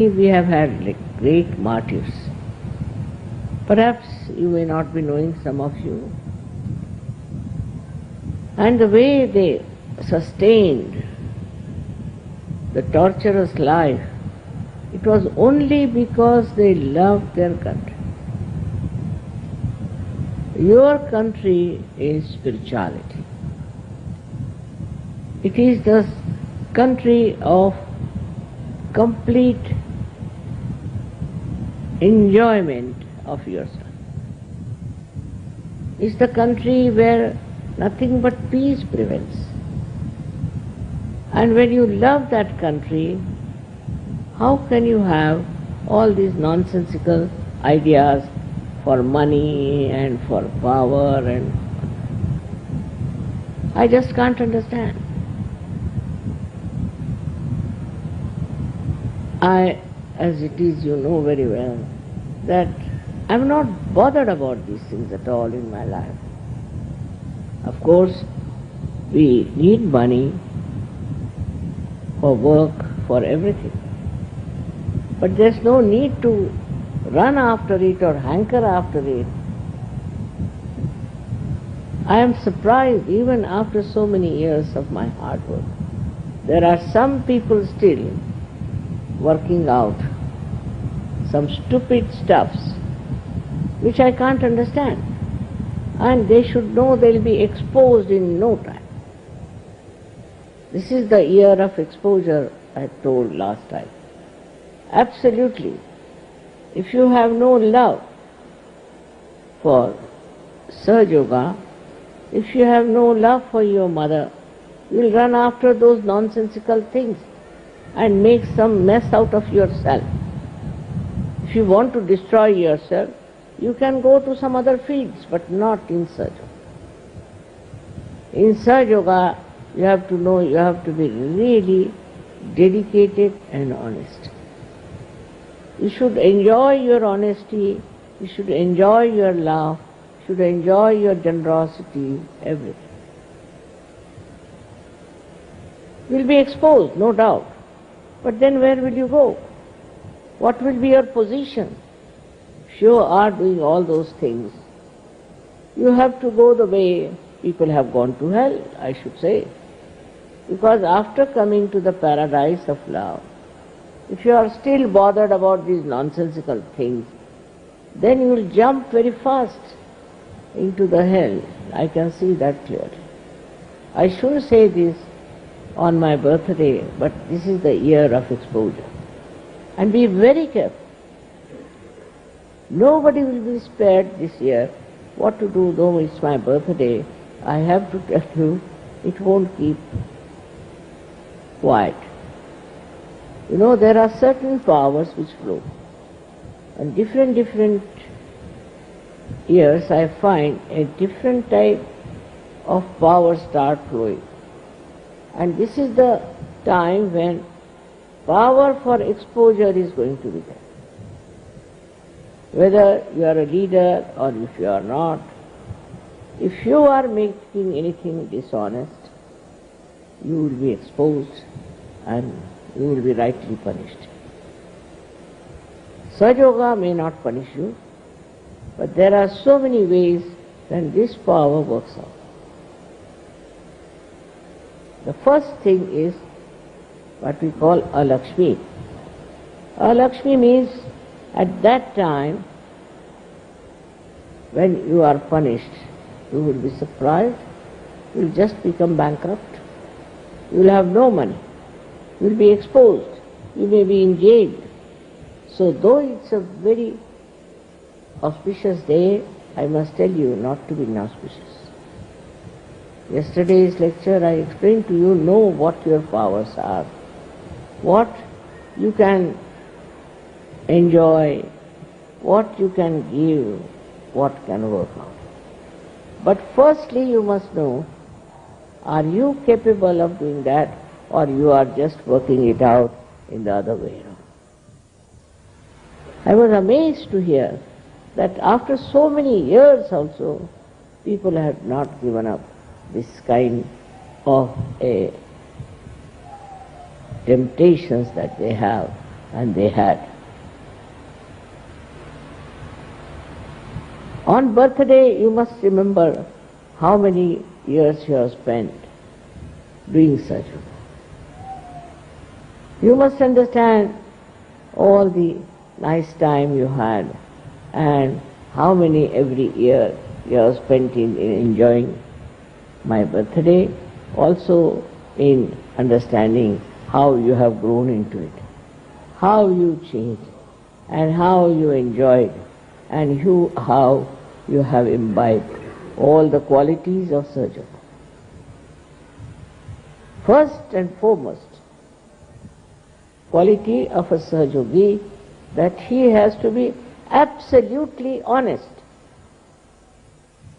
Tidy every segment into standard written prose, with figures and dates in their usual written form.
We have had great martyrs. Perhaps you may not be knowing, some of you. And the way they sustained the torturous life, it was only because they loved their country. Your country is spirituality. It is the country of complete enjoyment of yourself. It's the country where nothing but peace prevails. And when you love that country, how can you have all these nonsensical ideas for money and for power? And I just can't understand. As it is, you know very well, that I'm not bothered about these things at all in my life. Of course, we need money for work, for everything. But there's no need to run after it or hanker after it. I am surprised, even after so many years of my hard work, there are some people still working out some stupid stuffs which I can't understand. And they should know they'll be exposed in no time. This is the year of exposure I told last time. Absolutely. If you have no love for Sahaja Yoga, if you have no love for your mother, you will run after those nonsensical things and make some mess out of yourself. If you want to destroy yourself, you can go to some other fields, but not in Sahaja Yoga. In Sahaja Yoga, you have to know, you have to be really dedicated and honest. You should enjoy your honesty, you should enjoy your love, you should enjoy your generosity, everything. You will be exposed, no doubt. But then where will you go? What will be your position? If you are doing all those things, you have to go the way people have gone to hell, I should say. Because after coming to the paradise of love, if you are still bothered about these nonsensical things, then you will jump very fast into the hell. I can see that clearly. I shouldn't say this on my birthday, but this is the year of exposure. And be very careful. Nobody will be spared this year. What to do, though it's my birthday, I have to tell you, it won't keep quiet. You know, there are certain powers which flow. And different years I find a different type of power start flowing. And this is the time when power for exposure is going to be there. Whether you are a leader or if you are not, if you are making anything dishonest, you will be exposed and you will be rightly punished. Sahaja Yoga may not punish you, but there are so many ways when this power works out. The first thing is what we call a Lakshmi. A Lakshmi means at that time when you are punished, you will be surprised, you will just become bankrupt, you will have no money, you will be exposed, you may be in jail. So though it's a very auspicious day, I must tell you not to be inauspicious. Yesterday's lecture I explained to you, know what your powers are, what you can enjoy, what you can give, what can work out. But firstly you must know, are you capable of doing that, or you are just working it out in the other way around? I was amazed to hear that after so many years also, people have not given up this kind of temptations that they have and they had. On birthday, you must remember how many years you have spent doing Satyug. You must understand all the nice time you had and how many every year you have spent in enjoying my birthday, also in understanding how you have grown into it, how you changed, and how you enjoyed, and how you have imbibed all the qualities of Satyug. First and foremost, quality of a Satyogi, that he has to be absolutely honest.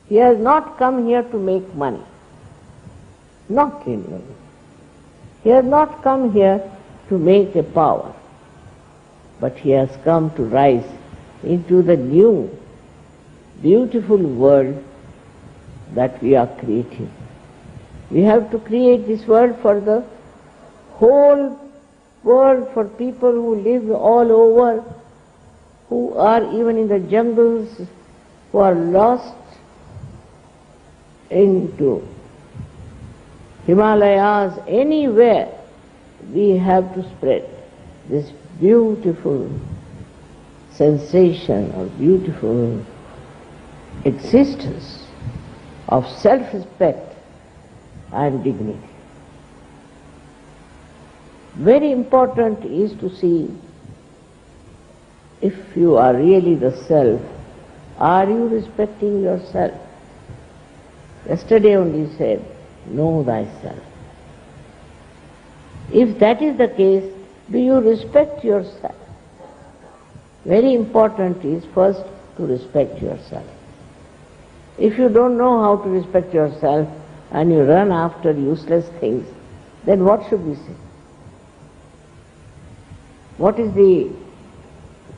He has not come here to make money. Not really. He has not come here to make a power, but he has come to rise into the new, beautiful world that we are creating. We have to create this world for the whole world, for people who live all over, who are even in the jungles, who are lost into Himalayas, anywhere. We have to spread this beautiful sensation or beautiful existence of self-respect and dignity. Very important is to see if you are really the self, are you respecting yourself? Yesterday only said, know thyself. If that is the case, do you respect yourself? Very important is first to respect yourself. If you don't know how to respect yourself and you run after useless things, then what should we say? What is the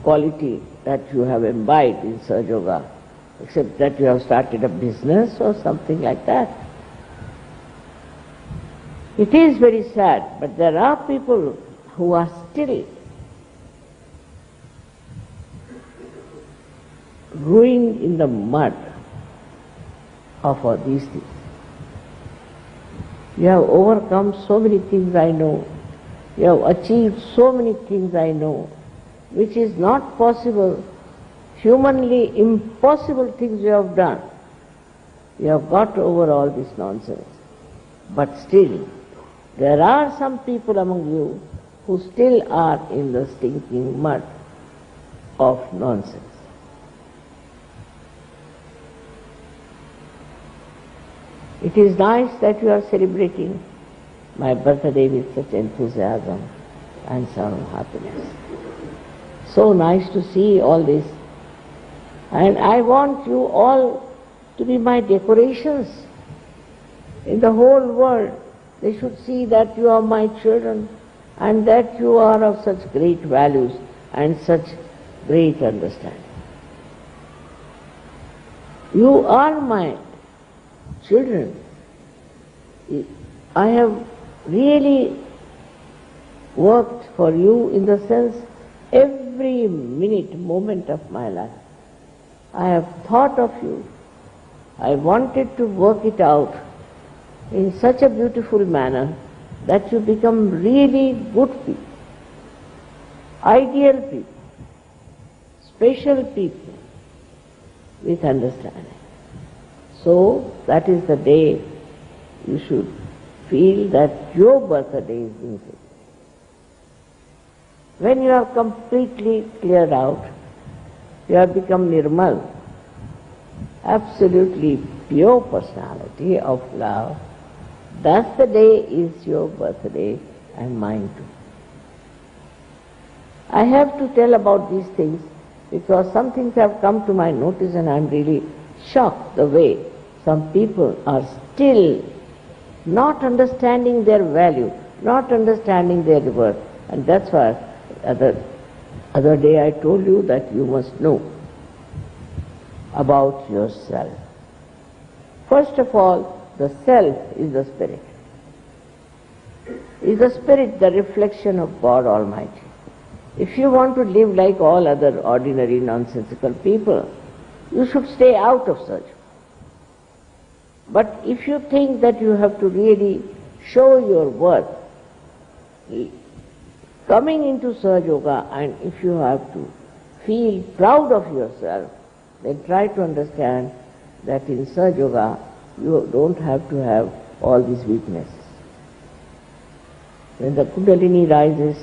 quality that you have imbibed in Sahaja Yoga, except that you have started a business or something like that? It is very sad, but there are people who are still ruined in the mud of all these things. You have overcome so many things, I know. You have achieved so many things, I know, which is not possible, humanly impossible things you have done. You have got over all this nonsense. But still, there are some people among you who still are in the stinking mud of nonsense. It is nice that you are celebrating my birthday with such enthusiasm and some happiness. So nice to see all this. And I want you all to be my decorations in the whole world. They should see that you are my children and that you are of such great values and such great understanding. You are my children. I have really worked for you in the sense every minute, moment of my life. I have thought of you. I wanted to work it out in such a beautiful manner that you become really good people, ideal people, special people with understanding. So that is the day you should feel that your birthday is being celebrated. When you have completely cleared out, you have become Nirmal, absolutely pure personality of love. That's the day is your birthday and mine too. I have to tell about these things because some things have come to my notice and I'm really shocked the way some people are still not understanding their value, not understanding their worth. And that's why other day I told you that you must know about yourself. First of all, the self is the spirit. Is the spirit the reflection of God Almighty? If you want to live like all other ordinary nonsensical people, you should stay out of Sahaja. But if you think that you have to really show your worth, coming into Sahaja Yoga, and if you have to feel proud of yourself, then try to understand that in Sahaja Yoga you don't have to have all these weaknesses. When the Kundalini rises,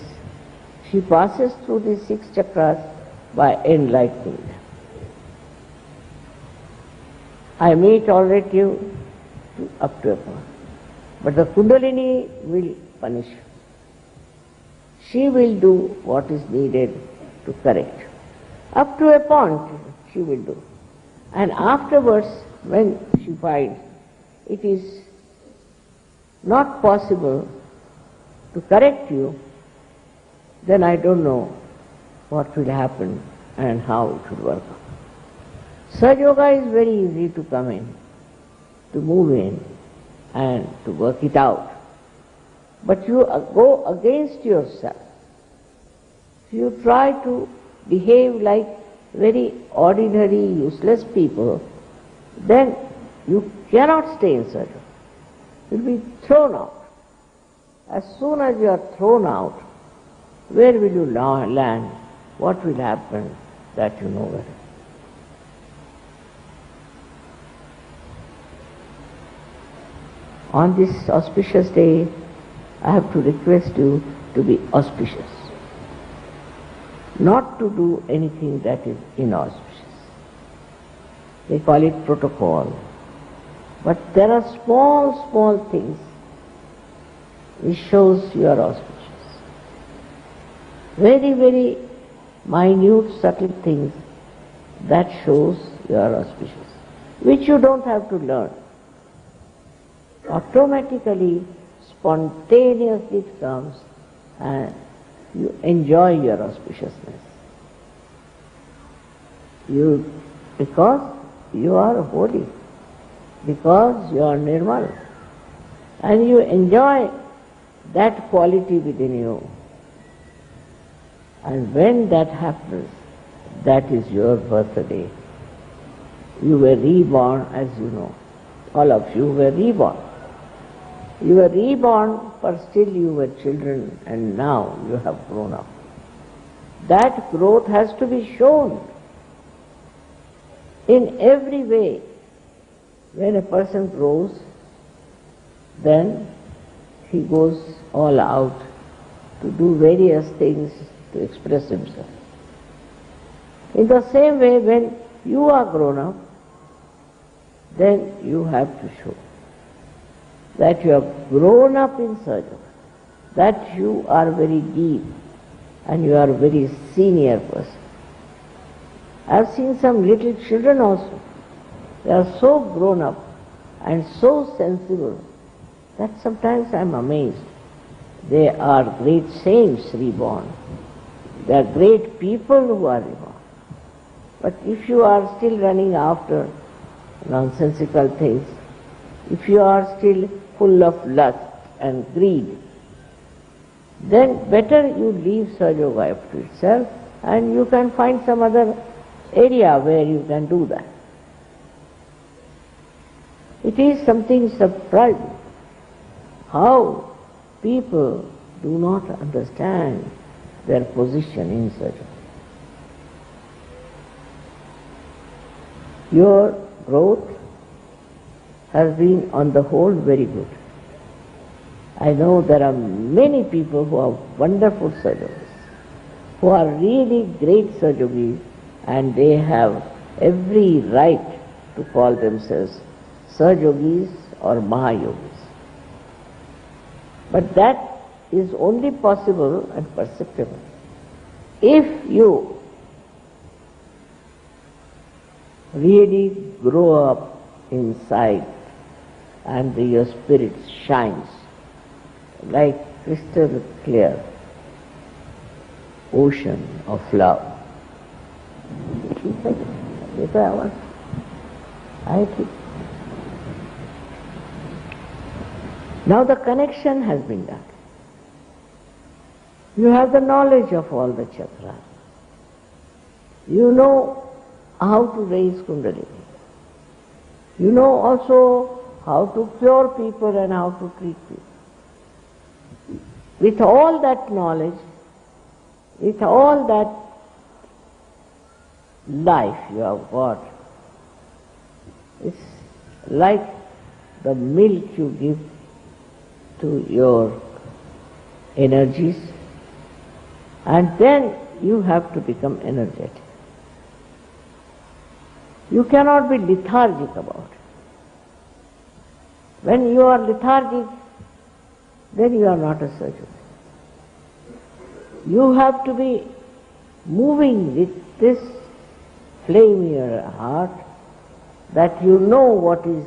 she passes through these 6 chakras by enlightening them. I may tolerate you up to a point, but the Kundalini will punish you. She will do what is needed to correct you. Up to a point she will do. And afterwards, when she finds it is not possible to correct you, then I don't know what will happen and how it will work out. Sahaja Yoga is very easy to come in, to move in and to work it out. But you go against yourself. If you try to behave like very ordinary, useless people, then you cannot stay in Sahaja Yoga. You will be thrown out. As soon as you are thrown out, where will you land? What will happen? That you know very well. On this auspicious day, I have to request you to be auspicious, not to do anything that is inauspicious. They call it protocol. But there are small, small things which shows you are auspicious. Very, very minute, subtle things that shows you are auspicious, which you don't have to learn. Automatically, spontaneously it comes and you enjoy your auspiciousness. Because you are holy, because you are Nirmal, and you enjoy that quality within you. And when that happens, that is your birthday. You were reborn, as you know. All of you were reborn. You were reborn, but still you were children, and now you have grown up. That growth has to be shown in every way. When a person grows, then he goes all out to do various things to express himself. In the same way, when you are grown up, then you have to show that you have grown up in Sahaja Yoga, that you are very deep and you are a very senior person. I have seen some little children also. They are so grown up and so sensible that sometimes I am amazed. They are great saints reborn. They are great people who are reborn. But if you are still running after nonsensical things, if you are still full of lust and greed, then better you leave Sahaja Yoga up to itself and you can find some other area where you can do that. It is something surprising how people do not understand their position in Sahaja Yoga. Your growth has been on the whole very good. I know there are many people who are wonderful Sahaja Yogis, who are really great Sahaja Yogis, and they have every right to call themselves Sahaja Yogis or MahaYogis. But that is only possible and perceptible if you really grow up inside and your spirit shines like crystal clear ocean of love. Now the connection has been done. You have the knowledge of all the chakras. You know how to raise Kundalini. You know also how to cure people and how to treat people. With all that knowledge, with all that life you have got, it's like the milk you give to your energies, and then you have to become energetic. You cannot be lethargic about it. When you are lethargic, then you are not a surgeon. You have to be moving with this flame in your heart, that you know what is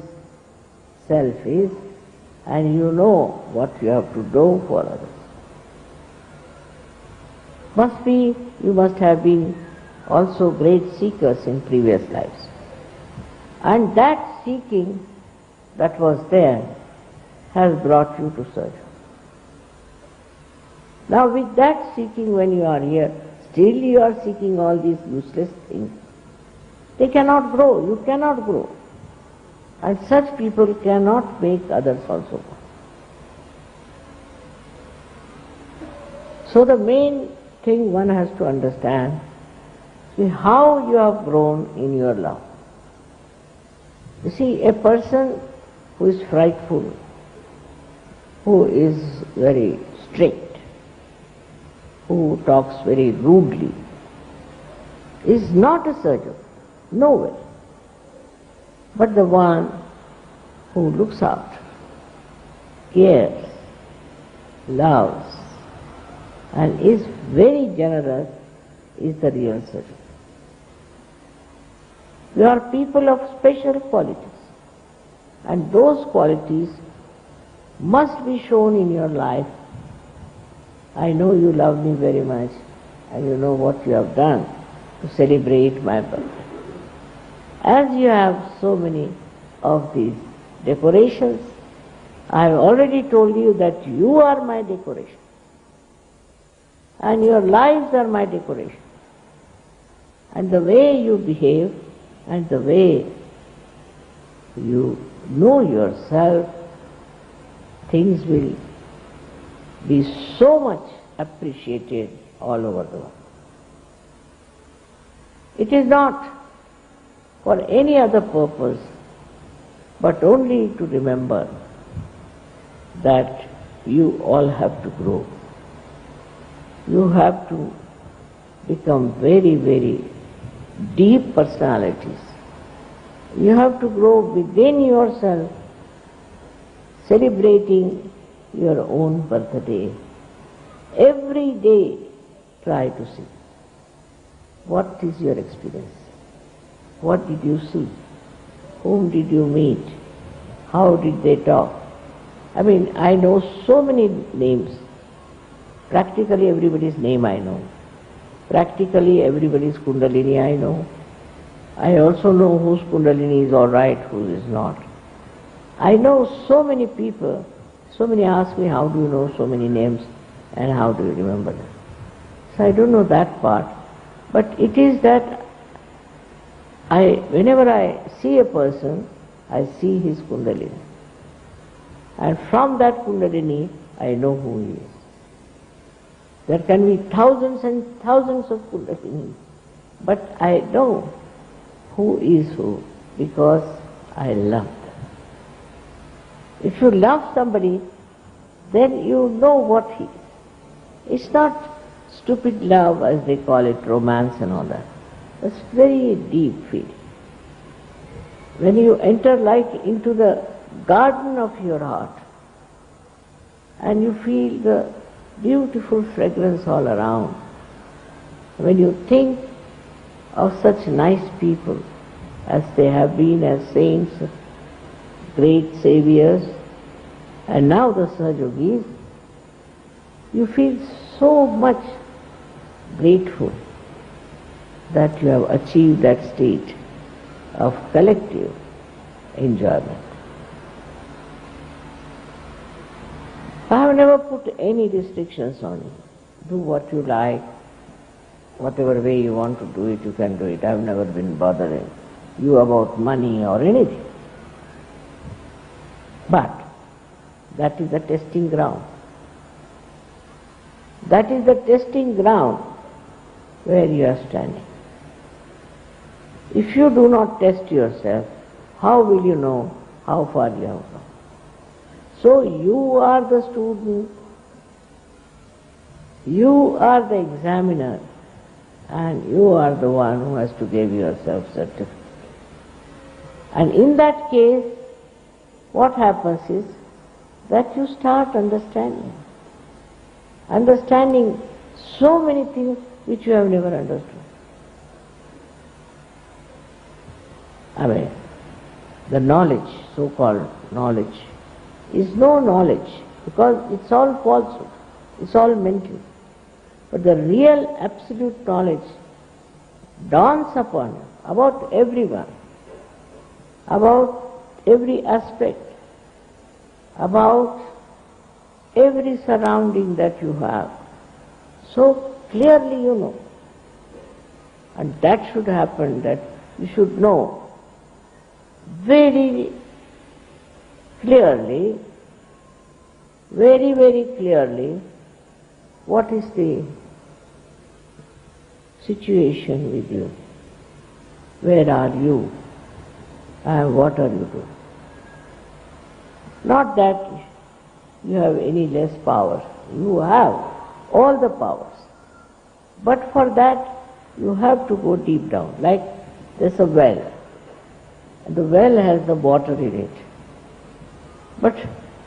self is, and you know what you have to do for others. You must have been also great seekers in previous lives. And that seeking that was there has brought you to surgery. Now with that seeking, when you are here, still you are seeking all these useless things. They cannot grow, you cannot grow. And such people cannot make others also grow. So the main thing one has to understand is how you have grown in your love. You see, a person who is frightful, who is very strict, who talks very rudely, is not a surgeon, nowhere. But the one who looks out, cares, loves, and is very generous is the real surgeon. You are people of special qualities, and those qualities must be shown in your life. I know you love me very much, and you know what you have done to celebrate my birthday. As you have so many of these decorations, I have already told you that you are my decoration, and your lives are my decoration. And the way you behave and the way you know yourself, things will be so much appreciated all over the world. It is not for any other purpose, but only to remember that you all have to grow. You have to become very, very deep personalities. You have to grow within yourself, celebrating your own birthday. Every day try to see what is your experience. What did you see? Whom did you meet? How did they talk? I mean, I know so many names. Practically everybody's name I know. Practically everybody's Kundalini I know. I also know whose Kundalini is all right, whose is not. I know so many people. So many ask me, how do you know so many names and how do you remember them? So I don't know that part. But it is that whenever I see a person, I see his Kundalini. And from that Kundalini, I know who he is. There can be thousands and thousands of Kundalini, but I know who is who because I love them. If you love somebody, then you know what he is. It's not stupid love as they call it, romance and all that. It's very deep feeling. When you enter like into the garden of your heart and you feel the beautiful fragrance all around, when you think of such nice people as they have been as saints, great saviors, and now the Satyugis, you feel so much grateful that you have achieved that state of collective enjoyment. I have never put any restrictions on you. do what you like, whatever way you want to do it, you can do it. I've never been bothering you about money or anything. But that is the testing ground. That is the testing ground where you are standing. If you do not test yourself, how will you know how far you have come? So you are the student, you are the examiner, and you are the one who has to give yourself certificate. And in that case, what happens is that you start understanding so many things which you have never understood. I mean, the knowledge, so-called knowledge, is no knowledge because it's all falsehood, it's all mental. But the real absolute knowledge dawns upon you about everyone, about every aspect, about every surrounding that you have. So clearly you know. And that should happen, that you should know very clearly, very clearly, what is the situation with you. Where are you? And what are you doing? Not that you have any less power. You have all the powers. But for that, you have to go deep down. Like there's a well. And the well has the water in it. But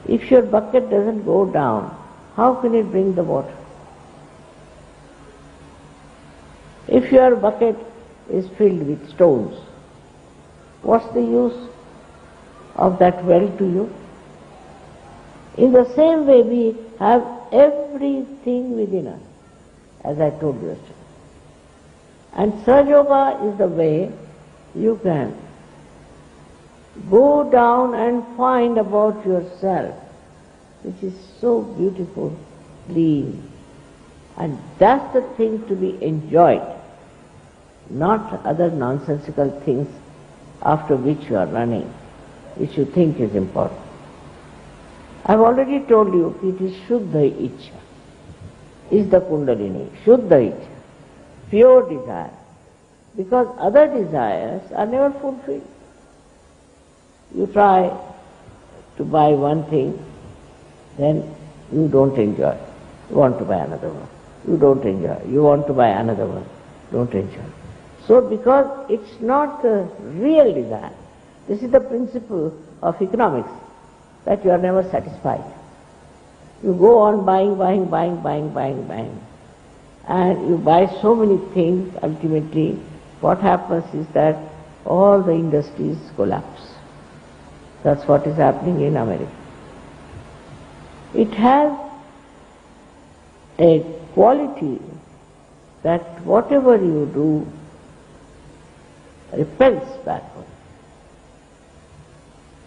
if your bucket doesn't go down, how can it bring the water? If your bucket is filled with stones, what's the use of that well to you? In the same way, we have everything within us, as I told you yesterday. And Sahaja Yoga is the way you can go down and find about yourself, which is so beautiful, clean. And that's the thing to be enjoyed, not other nonsensical things after which you are running, which you think is important. I've already told you it is Shuddha Ichcha, is the Kundalini, Shuddha Ichcha, pure desire. Because other desires are never fulfilled. You try to buy one thing, then you don't enjoy. You want to buy another one. You don't enjoy. You want to buy another one. Don't enjoy. So because it's not the real desire, this is the principle of economics, that you are never satisfied. You go on buying. And you buy so many things, ultimately what happens is that all the industries collapse. That's what is happening in America. It has a quality that whatever you do repels backward.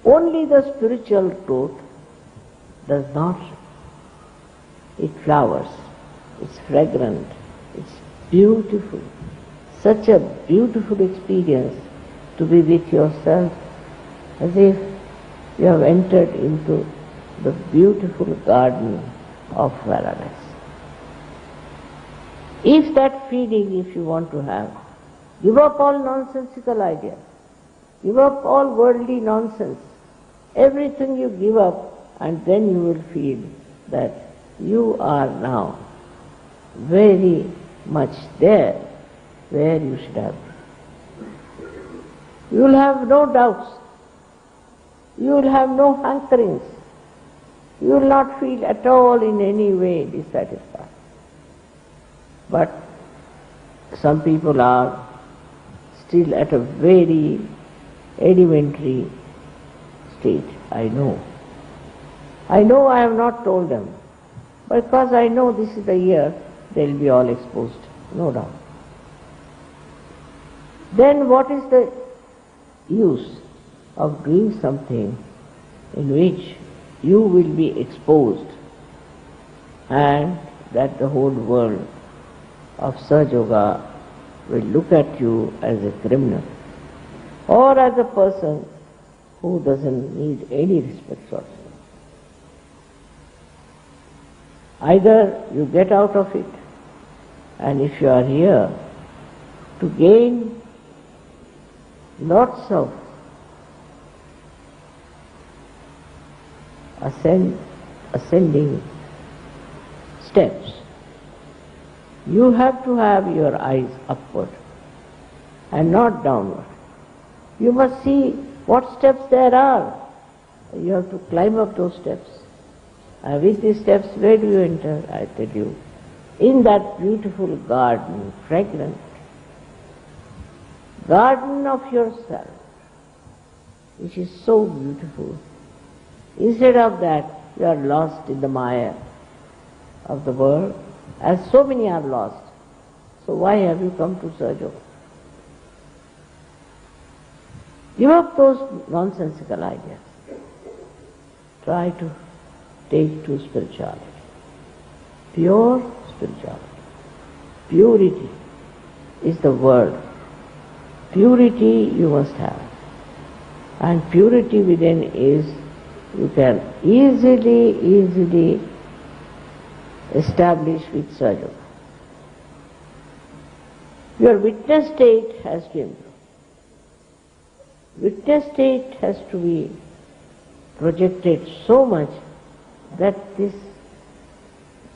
Only the spiritual truth does not. It flowers, it's fragrant, it's beautiful. Such a beautiful experience to be with yourself, as if you have entered into the beautiful garden of paradise. If that feeling, if you want to have, give up all nonsensical ideas, give up all worldly nonsense, everything you give up, and then you will feel that you are now very much there where you should have been. You will have no doubts. You will have no hankerings. You will not feel at all in any way dissatisfied. But some people are still at a very elementary state. I know I have not told them, because I know this is the year they will be all exposed, no doubt. Then what is the use of doing something in which you will be exposed and that the whole world of Sahaja will look at you as a criminal or as a person who doesn't need any respect whatsoever. Either you get out of it, and if you are here to gain lots of ascending steps, you have to have your eyes upward and not downward. You must see what steps there are. You have to climb up those steps. With these steps, where do you enter? I tell you, in that beautiful garden, fragrant garden of yourself, which is so beautiful. Instead of that, you are lost in the mire of the world, as so many are lost. So why have you come to Sahaja? Give up those nonsensical ideas. Try to take to spirituality. Pure spirituality. Purity is the word. Purity you must have. And purity within is, you can easily establish with Sahaja. Your witness state has to improve. Witness state has to be projected so much that this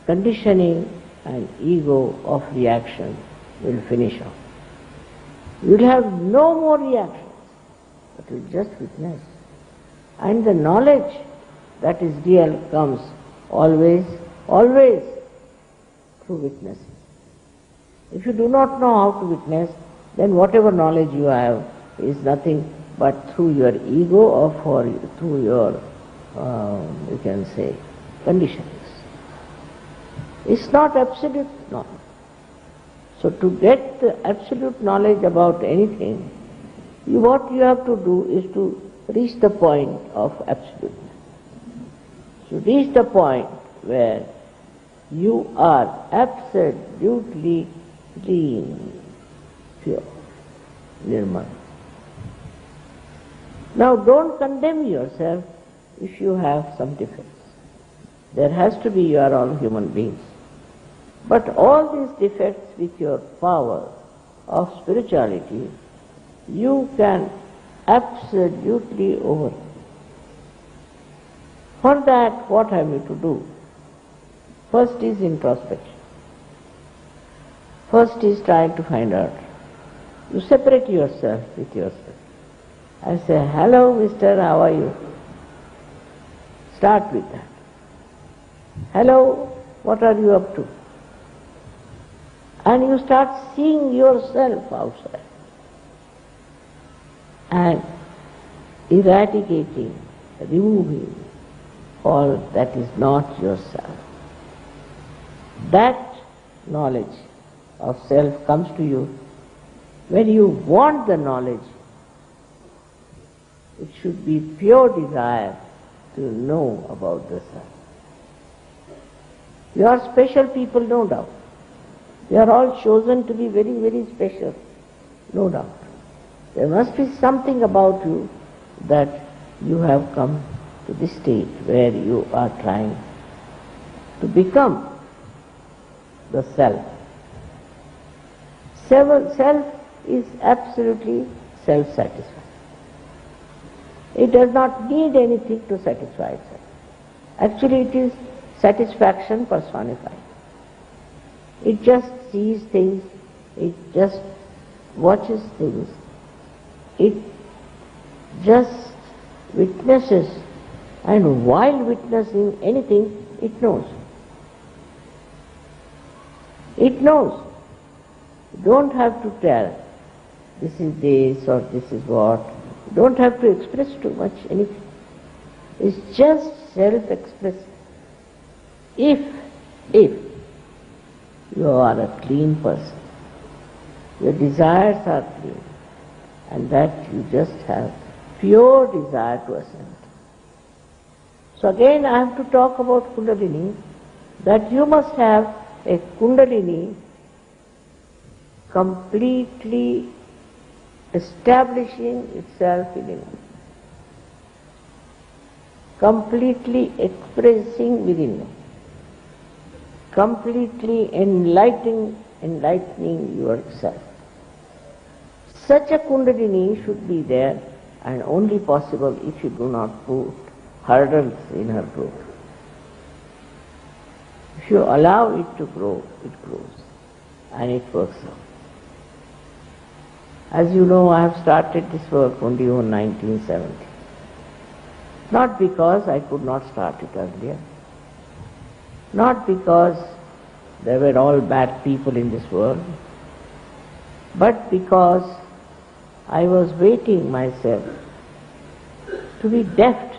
conditioning and ego of reaction will finish off. You will have no more reactions, but you will just witness. And the knowledge that is real comes always through witnessing. If you do not know how to witness, then whatever knowledge you have is nothing but through your ego or through your, you can say, conditionings. It's not absolute knowledge. So to get the absolute knowledge about anything, what you have to do is to reach the point of absoluteness. To reach the point where you are absolutely clean, pure, Nirmala. Now don't condemn yourself if you have some defects. There has to be, you are all human beings. But all these defects with your power of spirituality, you can absolutely overcome. For that, what have you to do? First is introspection. First is trying to find out. You separate yourself with yourself. I say, hello mister, how are you? Start with that. Hello, what are you up to? And you start seeing yourself outside and eradicating, removing all that is not yourself. That knowledge of self comes to you when you want the knowledge. It should be pure desire to know about the self. You are special people, no doubt. You are all chosen to be very, very special, no doubt. There must be something about you that you have come to this state where you are trying to become the self. Self is absolutely self-satisfied. It does not need anything to satisfy itself. Actually, it is satisfaction personified. It just sees things, it just watches things, it just witnesses, and while witnessing anything, it knows. It knows. You don't have to tell, this is this or this is what. You don't have to express too much anything. It's just self-expressive. If you are a clean person, your desires are clean, and that you just have pure desire to ascend. So again I have to talk about Kundalini, that you must have a Kundalini completely establishing itself within us, completely expressing within us, completely enlightening yourself. Such a Kundalini should be there, and only possible if you do not put hurdles in her growth. If you allow it to grow, it grows, and it works out. As you know, I have started this work only in 1970. Not because I could not start it earlier, not because there were all bad people in this world, but because I was waiting myself to be deft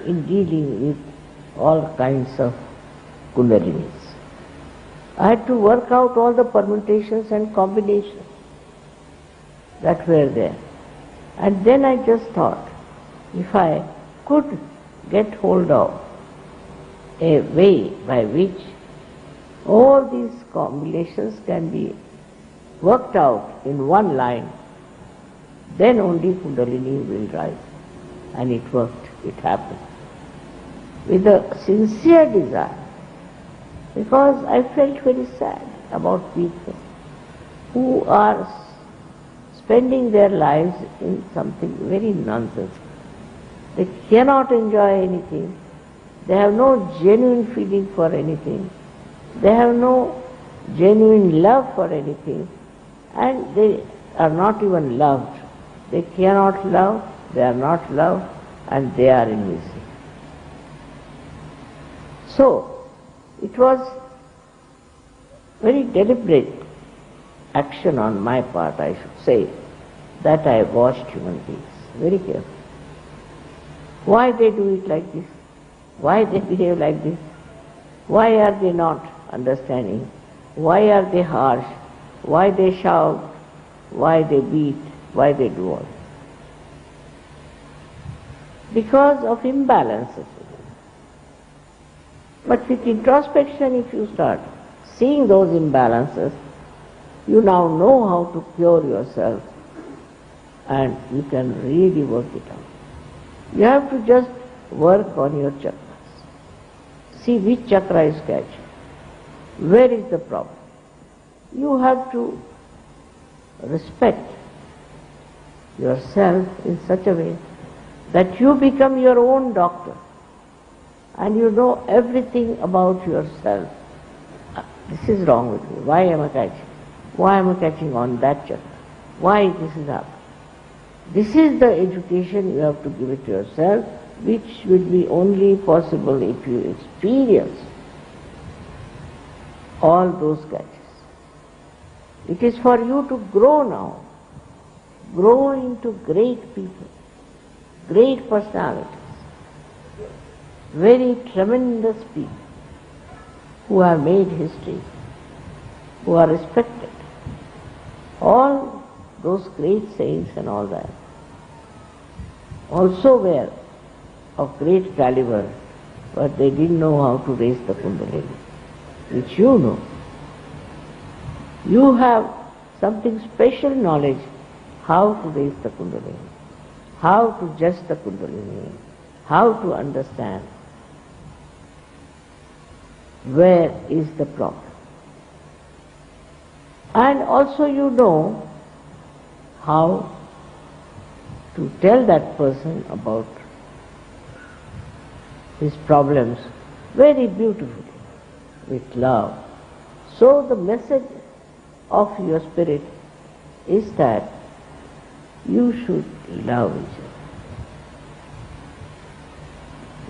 in dealing with all kinds of Kundalinis. I had to work out all the permutations and combinations that were there. And then I just thought, if I could get hold of a way by which all these combinations can be worked out in one line, then only Kundalini will rise. And it worked, it happened. With a sincere desire, because I felt very sad about people who are spending their lives in something very nonsense. They cannot enjoy anything. They have no genuine feeling for anything. They have no genuine love for anything. And they are not even loved. They cannot love, they are not loved, and they are in misery. So, it was very deliberate action on my part, I should say, that I watched human beings very carefully. Why they do it like this? Why they behave like this? Why are they not understanding? Why are they harsh? Why they shout? Why they beat? Why they do all? Because of imbalances. But with introspection, if you start seeing those imbalances, you now know how to cure yourself, and you can really work it out. You have to just work on your chakras. See which chakra is catching. Where is the problem? You have to respect yourself in such a way that you become your own doctor and you know everything about yourself. This is wrong with me. Why am I catching? Why am I catching on that chakra? Why this is happening? This is the education you have to give it to yourself, which will be only possible if you experience all those catches. It is for you to grow now, grow into great people, great personalities, very tremendous people who have made history, who are respected. All those great saints and all that also were of great caliber, but they didn't know how to raise the Kundalini, which you know. You have something special knowledge how to raise the Kundalini, how to judge the Kundalini, how to understand where is the problem. And also you know how to tell that person about his problems very beautifully, with love. So the message of your spirit is that you should love each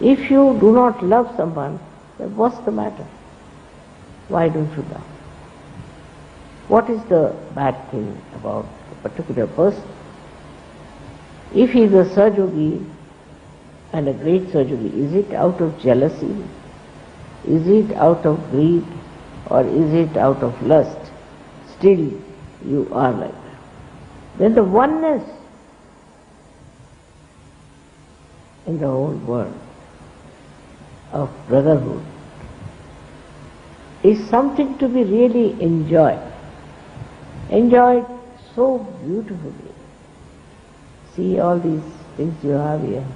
other. If you do not love someone, then what's the matter? Why don't you love? What is the bad thing about a particular person? If he is a Satyug and a great Satyug, is it out of jealousy? Is it out of greed? Or is it out of lust? Still you are like that. Then the oneness in the whole world of brotherhood is something to be really enjoyed. Enjoyed so beautifully. See all these things you have here.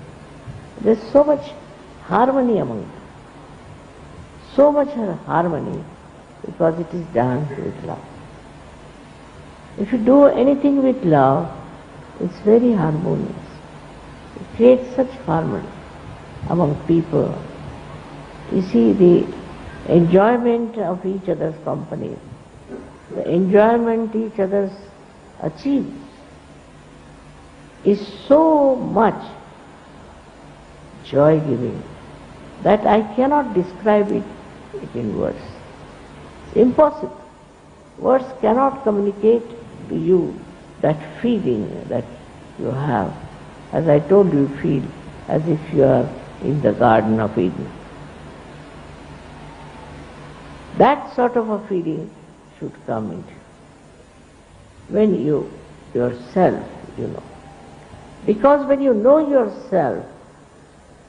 There's so much harmony among them. So much harmony because it is done with love. If you do anything with love, it's very harmonious. It creates such harmony among people. You see, the enjoyment of each other's company, the enjoyment each other's achieves is so much joy-giving that I cannot describe it in words. It's impossible. Words cannot communicate to you that feeling that you have. As I told you, feel as if you are in the Garden of Eden. That sort of a feeling should come into you. When you yourself, you know. Because when you know yourself,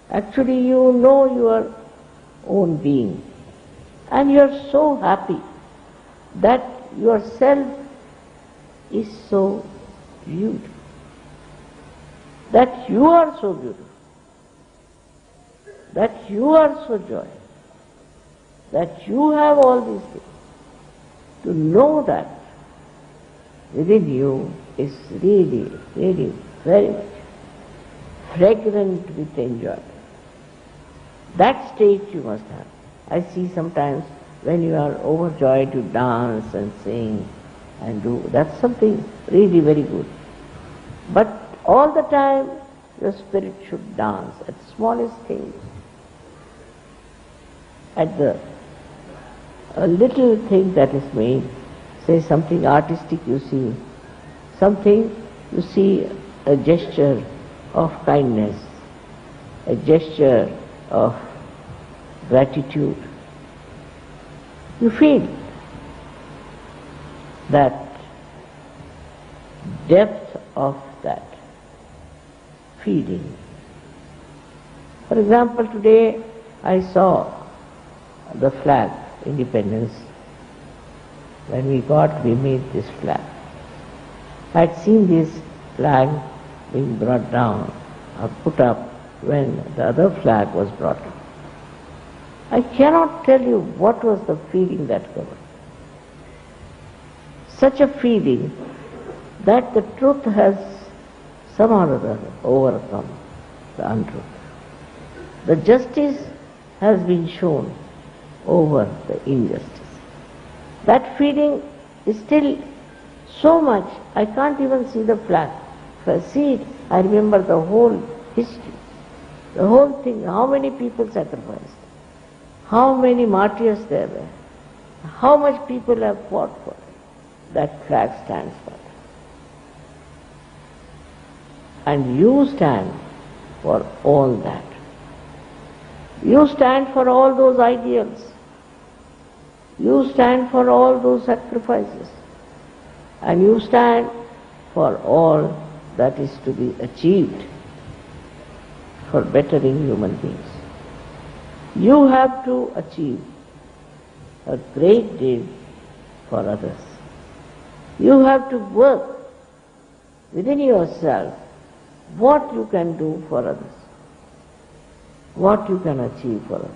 actually you know your own being. And you are so happy that yourself is so beautiful. That you are so beautiful. That you are so joyous. That you have all these things. To know that within you is really, really very much fragrant with enjoyment. That state you must have. I see sometimes when you are overjoyed you dance and sing and do. That's something really very good. But all the time your spirit should dance at the smallest things. At the a little thing that is made, say something artistic you see, something you see, a gesture of kindness, a gesture of gratitude. You feel that depth of that feeling. For example, today I saw the flag, independence. When we made this flag. I had seen this flag being brought down or put up when the other flag was brought up. I cannot tell you what was the feeling that covered. Such a feeling that the truth has somehow or other overcome the untruth. The justice has been shown over the injustice. That feeling is still so much, I can't even see the flag. If I see it, I remember the whole history, the whole thing, how many people sacrificed, how many martyrs there were, how much people have fought for it. That flag stands for it. And you stand for all that. You stand for all those ideals. You stand for all those sacrifices. And you stand for all that is to be achieved for bettering human beings. You have to achieve a great deal for others. You have to work within yourself what you can do for others, what you can achieve for others.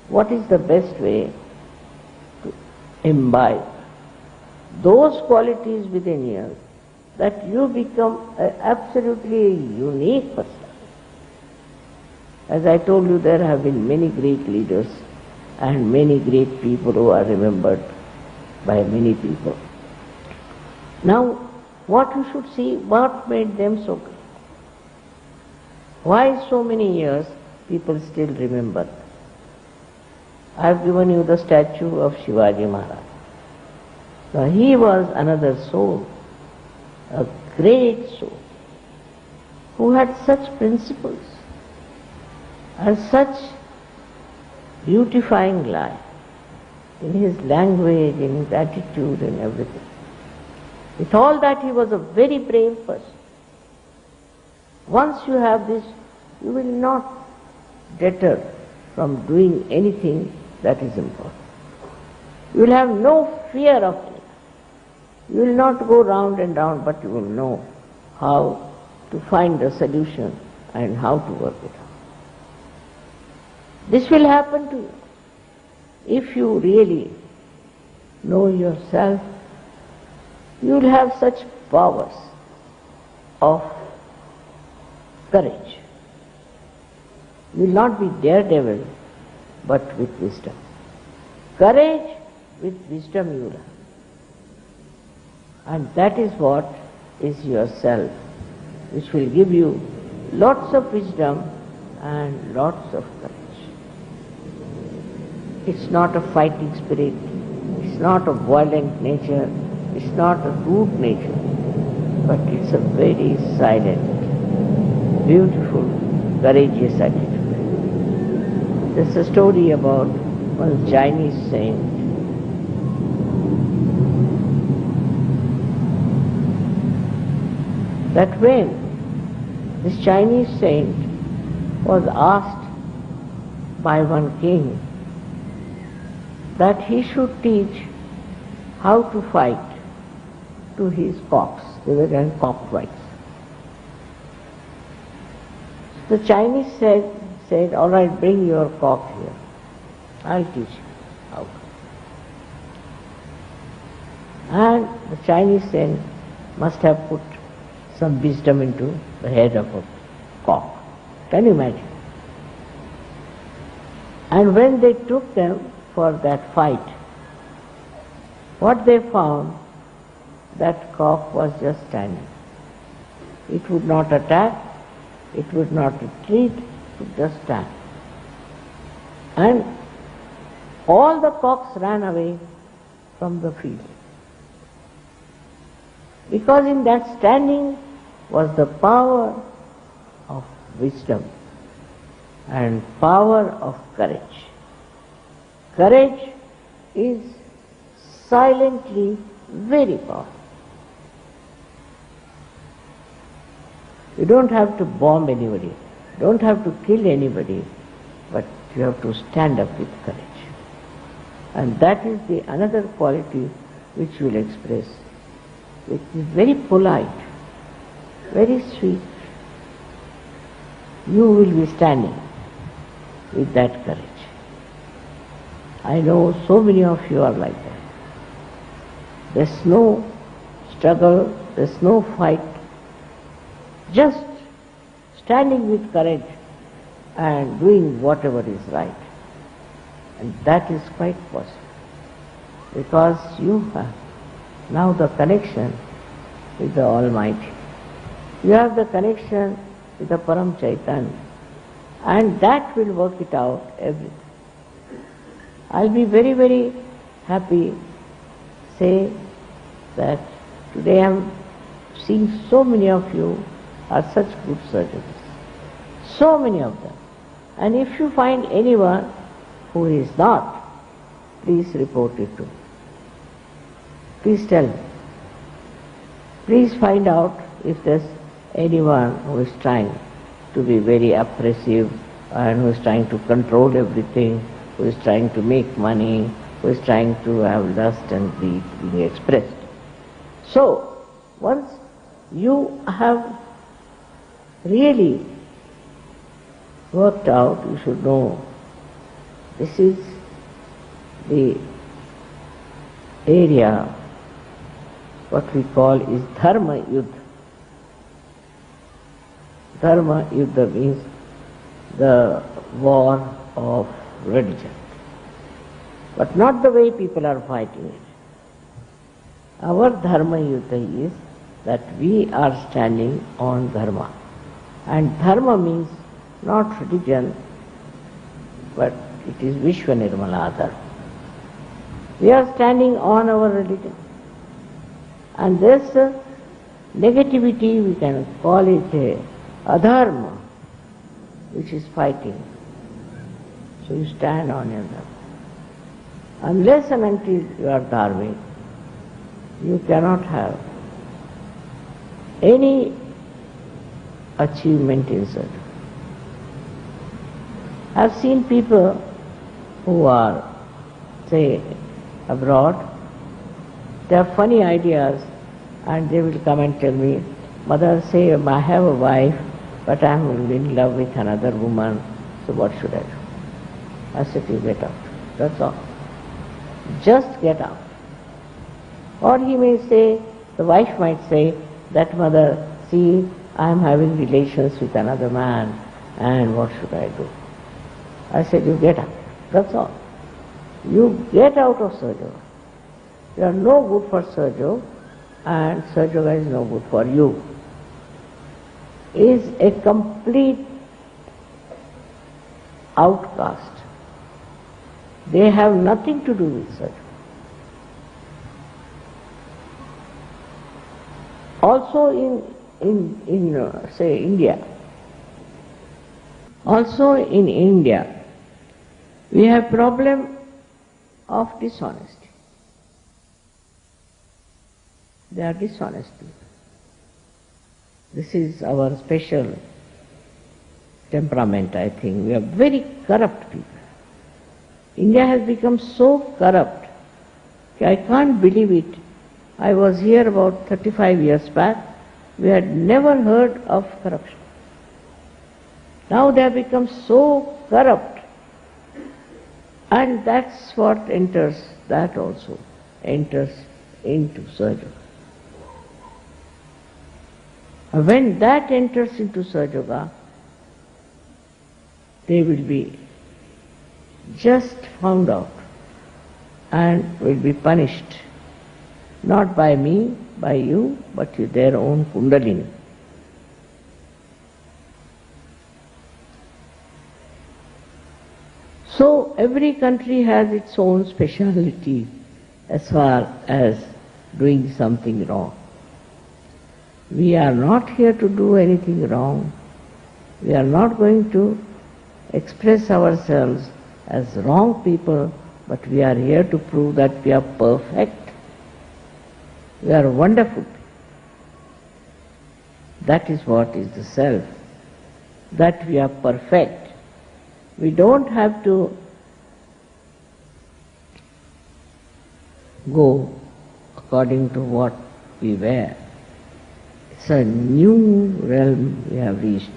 What is the best way to imbibe those qualities within you that you become an absolutely unique person. As I told you, there have been many great leaders and many great people who are remembered by many people. Now, what you should see, what made them so great? Why so many years people still remember? I have given you the statue of Shivaji Maharaj. Now, he was another soul, a great soul, who had such principles and such beautifying life in his language, in his attitude and everything. With all that, he was a very brave person. Once you have this, you will not deter from doing anything that is important. You will have no fear of it. You will not go round and round, but you will know how to find the solution and how to work it out. This will happen to you if you really know yourself. You will have such powers of courage. You will not be daredevil, but with wisdom. Courage with wisdom you will have. And that is what is yourself, which will give you lots of wisdom and lots of courage. It's not a fighting spirit, it's not a violent nature, it's not a rude nature, but it's a very silent, beautiful, courageous attitude. There's a story about one Chinese saint. That when this Chinese saint was asked by one king that he should teach how to fight to his cocks. They were in cockfights. The Chinese said, all right, bring your cock here. I'll teach you how to. And the Chinese saint must have put some wisdom into the head of a cock. Can you imagine? And when they took them for that fight, what they found, that cock was just standing. It would not attack, it would not retreat, it would just stand. And all the cocks ran away from the field. Because in that standing was the power of wisdom and power of courage. Courage is silently very powerful. You don't have to bomb anybody, don't have to kill anybody, but you have to stand up with courage. And that is the another quality which you will express, which is very polite, very sweet. You will be standing with that courage. I know so many of you are like that. There's no struggle, there's no fight, just standing with courage and doing whatever is right. And that is quite possible, because you have now the connection with the Almighty. You have the connection with the Param Chaitanya, and that will work it out everything. I'll be very, very happy say that today I'm seeing so many of you are such good surgeons. So many of them. And if you find anyone who is not, please report it to me. Please tell me. Please find out if there's anyone who is trying to be very oppressive and who is trying to control everything, who is trying to make money, who is trying to have lust and greed being expressed. So, once you have really worked out, you should know this is the area, what we call is Dharma Yuddha. Dharma Yuddha means the war of religion. But not the way people are fighting it. Our Dharma Yuddha is that we are standing on Dharma. And Dharma means not religion, but it is Vishwa Nirmala Dharma. We are standing on our religion. And this negativity, we can call it a adharma, which is fighting. So you stand on your dharma. Unless and until you are dharmic, you cannot have any achievement in service. I've seen people who are, say, abroad, they have funny ideas and they will come and tell me, Mother, say I have a wife, but I am in love with another woman, so what should I do? I said, you get out. That's all. Just get out. Or he may say, the wife might say, that Mother, see, I am having relations with another man, and what should I do? I said, you get out. That's all. You get out of Satyug. You are no good for Satyug, and Satyug is no good for you. Is a complete outcast. They have nothing to do with Satyug. Also in say India, we have problem of dishonesty. They are dishonest people. This is our special temperament, I think. We are very corrupt people. India has become so corrupt, I can't believe it. I was here about 35 years back. We had never heard of corruption. Now they have become so corrupt, and that's what enters, that also enters into Satyug. When that enters into Satyug, they will be just found out and will be punished, not by me, by you, but with their own Kundalini. So every country has its own speciality as far as doing something wrong. We are not here to do anything wrong. We are not going to express ourselves as wrong people, but we are here to prove that we are perfect. We are wonderful. That is what is the self, that we are perfect. We don't have to go according to what we were. It's a new realm we have reached.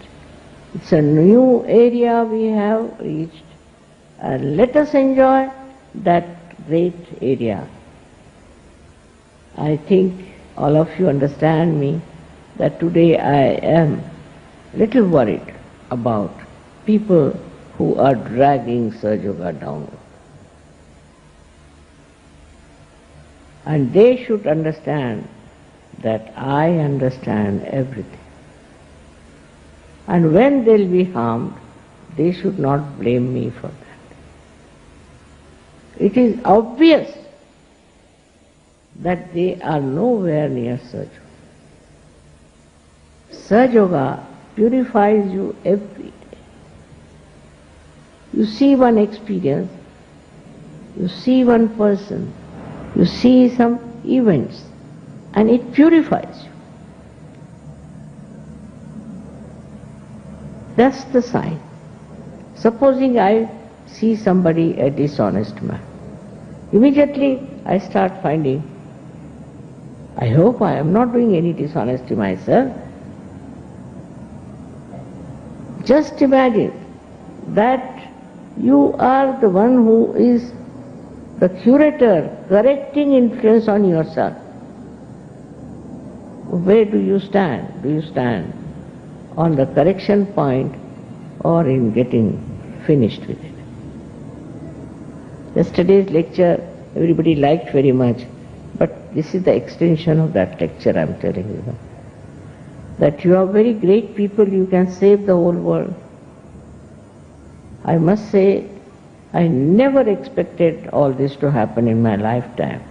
It's a new area we have reached. And let us enjoy that great area. I think all of you understand me that today I am little worried about people who are dragging Satyug downward. And they should understand that I understand everything. And when they'll be harmed, they should not blame me for that. It is obvious that they are nowhere near Satyug. Satyug purifies you every day. You see one experience, you see one person, you see some events, and it purifies you. That's the sign. Supposing I see somebody a dishonest man, immediately I start finding, I hope I am not doing any dishonesty myself. Just imagine that you are the one who is the curator, correcting influence on yourself. Where do you stand? Do you stand on the correction point or in getting finished with it? Yesterday's lecture everybody liked very much, but this is the extension of that lecture I am telling you. That you are very great people, you can save the whole world. I must say, I never expected all this to happen in my lifetime.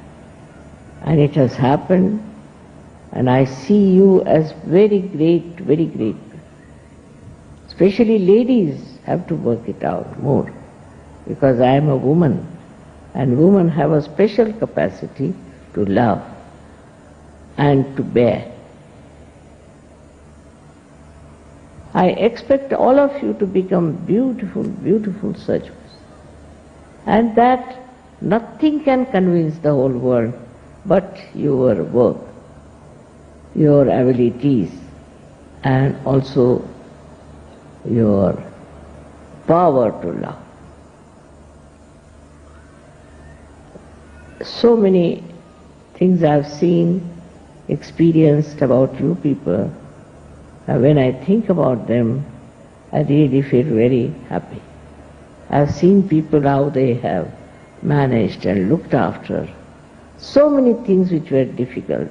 And it has happened, and I see you as very great, very great. Especially ladies have to work it out more, because I am a woman, and women have a special capacity to love and to bear. I expect all of you to become beautiful, beautiful Satyugs, and that Nothing can convince the whole world but your work, your abilities, and also your power to love. So many things I've seen, experienced about you people, and when I think about them, I really feel very happy. I've seen people how they have managed and looked after so many things which were difficult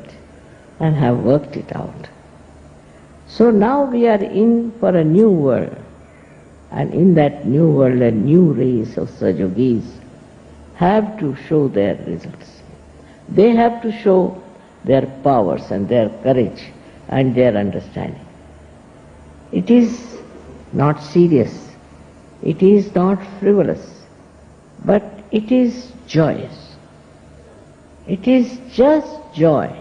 and have worked it out. So now we are in for a new world, and in that new world a new race of Satyugis have to show their results. They have to show their powers and their courage and their understanding. It is not serious, it is not frivolous, but it is joyous. It is just joy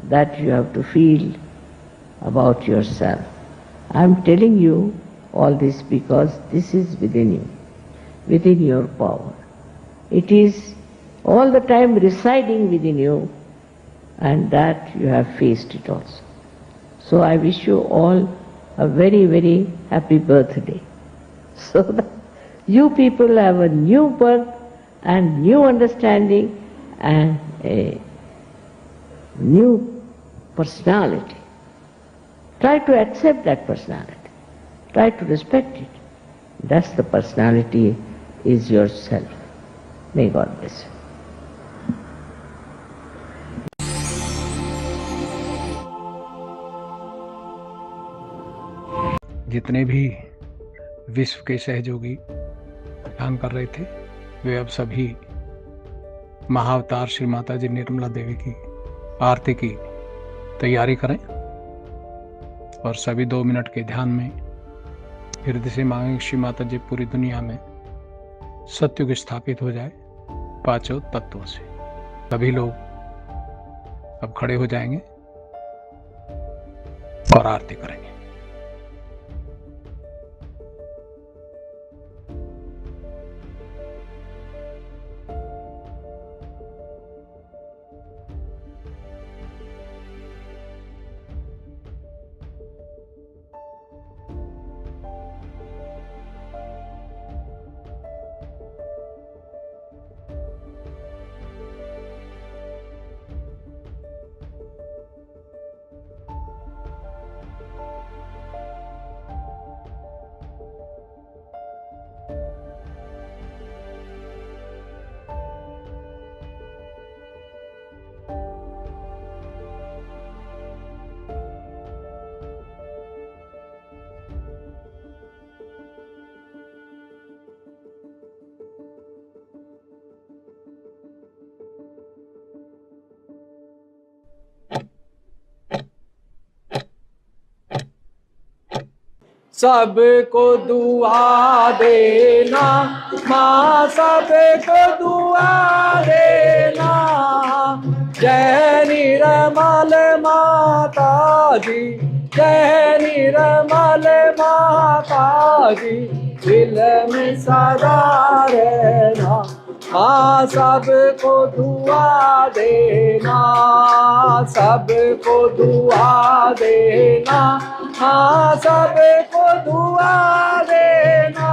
that you have to feel about yourself. I am telling you all this because this is within you, within your power. It is all the time residing within you, and that you have faced it also. So I wish you all a very, very happy birthday, so that you people have a new birth and new understanding and a new personality. Try to accept that personality. Try to respect it. That's the personality is yourself. May God bless you. जितने भी विश्व के सहयोगी ध्यान कर रहे थे, वे अब सभी महाअवतार श्री माता जी निर्मला देवी की आरती की तैयारी करें और सभी 2 मिनट के ध्यान में हृदय से मांगे श्री माता जी पूरी दुनिया में सत्युग स्थापित हो जाए 5 तत्वों से। सभी लोग अब खड़े हो जाएंगे और आरती करेंगे। सबको दुआ देना माँ, सबको दुआ देना। जय निर्मल माता जी, जय निर्मल माता जी, दिल में सदा रहना माँ, सबको दुआ देना, सबको दुआ देना माँ, सबको दुआ देना।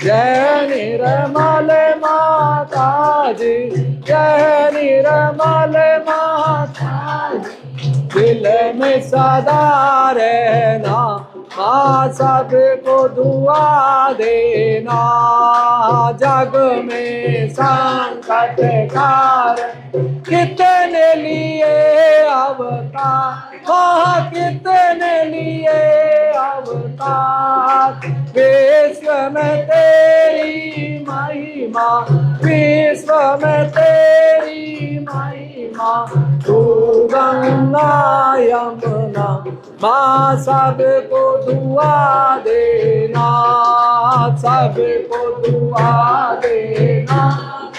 जय निर्मल माता जी, जय निर्मल माता जी, दिल में सदा रहना माँ, सबको दुआ देना। जग में संकट काल कितने लिए अवतार माँ, कितने लिए अवतार। विश्व में तेरी महिमा, विश्व में तेरी महिमा। तू गंगा यमुना माँ, सबको दुआ देना, सबको दुआ देना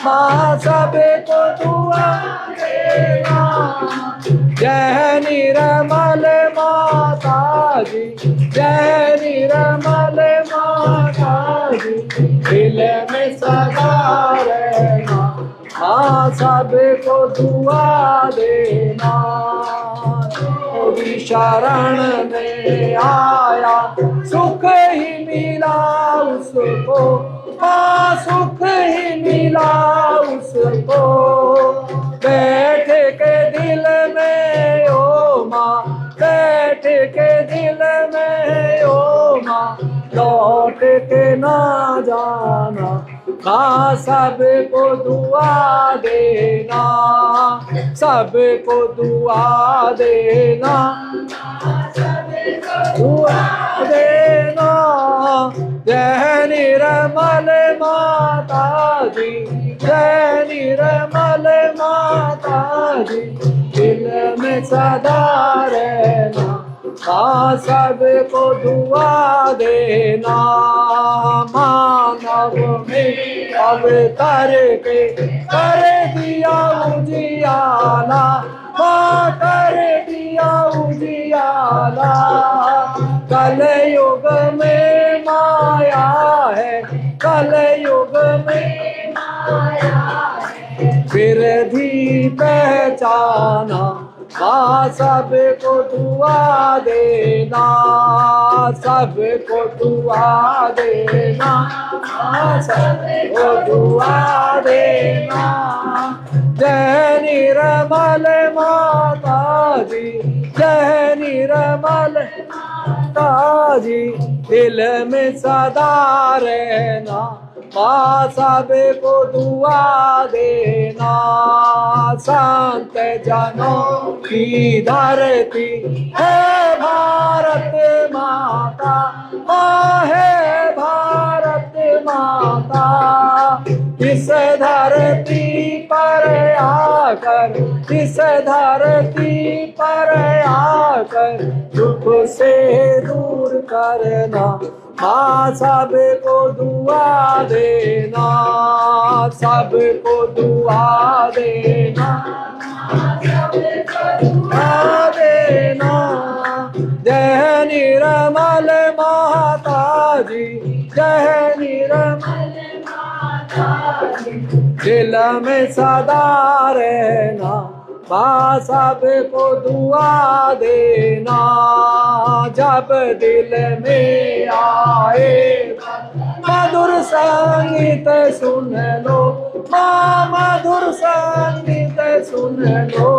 माँ, सबको दुआ देना। जय निर्मल माता जी, जय निर्मल माता जी, दिल में सदा रहना माँ सबको दुआ देना। तेरी शरण में आया सुख ही मिला उसको, माँ सुख ही मिला उसको। बैठ के दिल में ओ माँ, बैठ के दिल में ओ माँ, लौट के ना जाना। माँ सबको दुआ देना, सबको दुआ देना, दुआ देना। जय निर्मल माता जी, जय निर्मल माता जी, दिल में सदा रहना। माँ सबको दुआ देना। मानव में अवतार के कर दिया उजियाला, माँ कर दिया उजियाला। कल युग में माया है, कल युग में माया है, फिर भी पहचाना। माँ सबको दुआ देना, सबको दुआ देना, माँ सबको दुआ देना। जय निर्मल माता जी, जय निर्मल माता जी, दिल में सदा रहना। माँ सबको दुआ देना। संत जनों की धरती है भारत माता, माँ है भारत माता। इस धरती पर आकर, इस धरती पर आकर दुख से दूर करना। माँ सबको दुआ देना, सबको दुआ देना, दुआ देना। जय निर्मल माता जी, जय निर्मल माता जी, दिल में सदा रहना। माँ सबको दुआ देना। जब दिल में आए मधुर संगीत सुन लो, माँ मधुर संगीत सुन लो।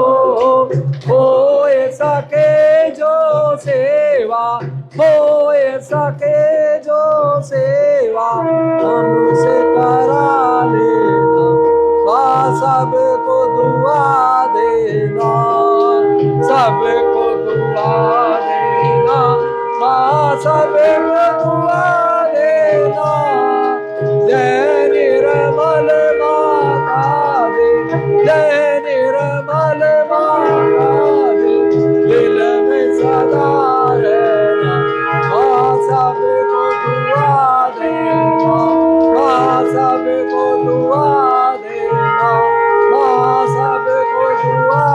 हो सके जो सेवा, हो सके जो सेवा हमसे करा लेना। माँ सबको दुआ देना, सबको दुआ देना, माँ सबको दुआ देना। जय निर्मल माता जी, जय निर्मल माता जी, दिल में सदा रहना। माँ सबको दुआ देना, माँ सबको दुआ देना, माँ सबको दुआ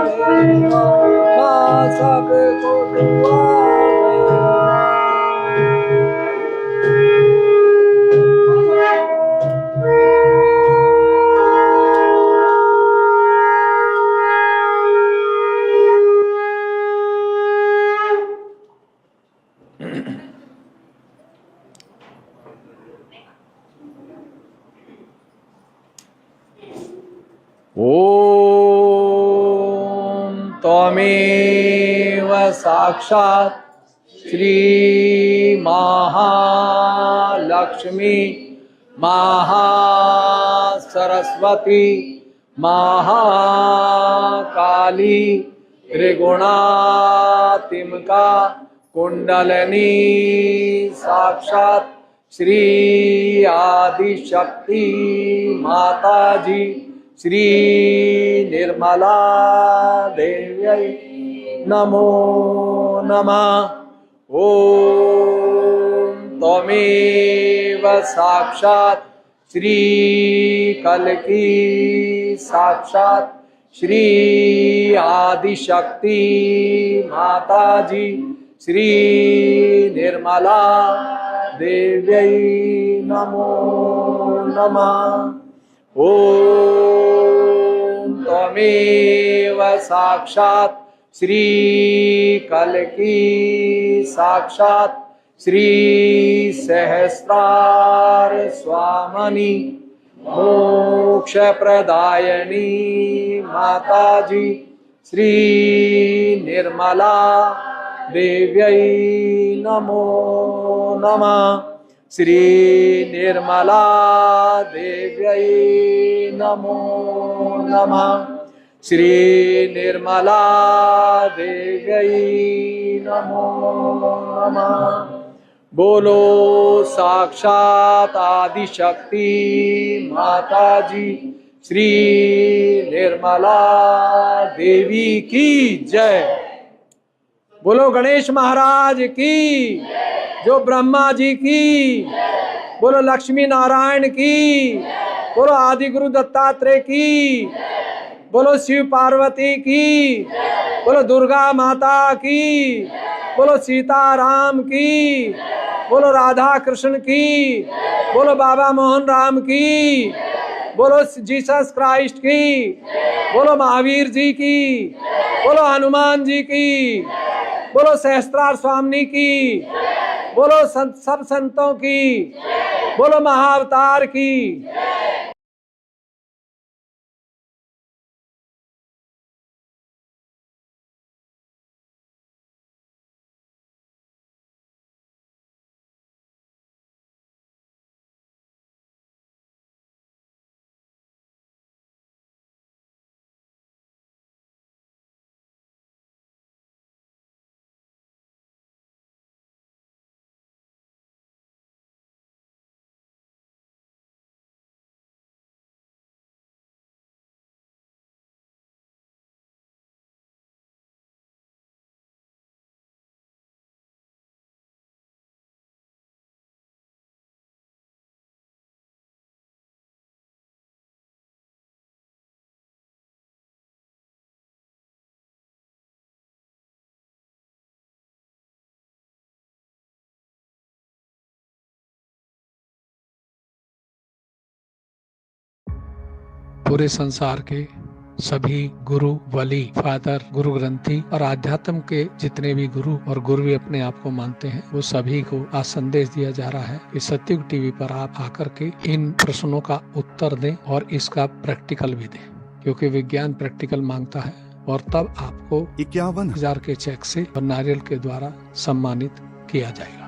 देना, माँ सबको दुआ देना। ओम त्वमेव साक्षात् श्री महालक्ष्मी महासरस्वती महाकाली त्रिगुणात्मिका कुंडलिनी साक्षात् श्री आदिशक्ति माताजी श्री निर्मला देव्यै नमो नमः। ओम त्वमेव साक्षात् श्री कल्की साक्षात् श्री आदिशक्ति माताजी श्री निर्मला देव्यै नमो नमः। ओम त्वमेव साक्षात् श्री कल्की साक्षात् श्री सहस्रार स्वामिनी मोक्ष प्रदायिनी माताजी श्री निर्मला देव्यै नमो नमः। श्री निर्मला देव्यै नमो नमः। श्री निर्मला देव्यै नमो नमः। बोलो साक्षात आदिशक्ति माताजी श्री निर्मला देवी की जय। बोलो गणेश महाराज की, जो ब्रह्मा जी की, बोलो लक्ष्मी नारायण की, बोलो आदि गुरु दत्तात्रेय की, बोलो शिव पार्वती की, बोलो दुर्गा माता की, बोलो सीता राम की, बोलो राधा कृष्ण की, बोलो बाबा मोहन राम की, बोलो जीसस क्राइस्ट की, बोलो महावीर जी की, बोलो हनुमान जी की, बोलो सहस्त्रार स्वामिनी की, बोलो सब संतों की, बोलो महाअवतार की। पूरे संसार के सभी गुरु वली फादर गुरु ग्रंथी और आध्यात्म के जितने भी गुरु और गुरु भी अपने आप को मानते हैं, वो सभी को आज संदेश दिया जा रहा है कि सत्युग टीवी पर आप आकर के इन प्रश्नों का उत्तर दें और इसका प्रैक्टिकल भी दें, क्योंकि विज्ञान प्रैक्टिकल मांगता है। और तब आपको 51,000 के चेक से और नारियल के द्वारा सम्मानित किया जाएगा।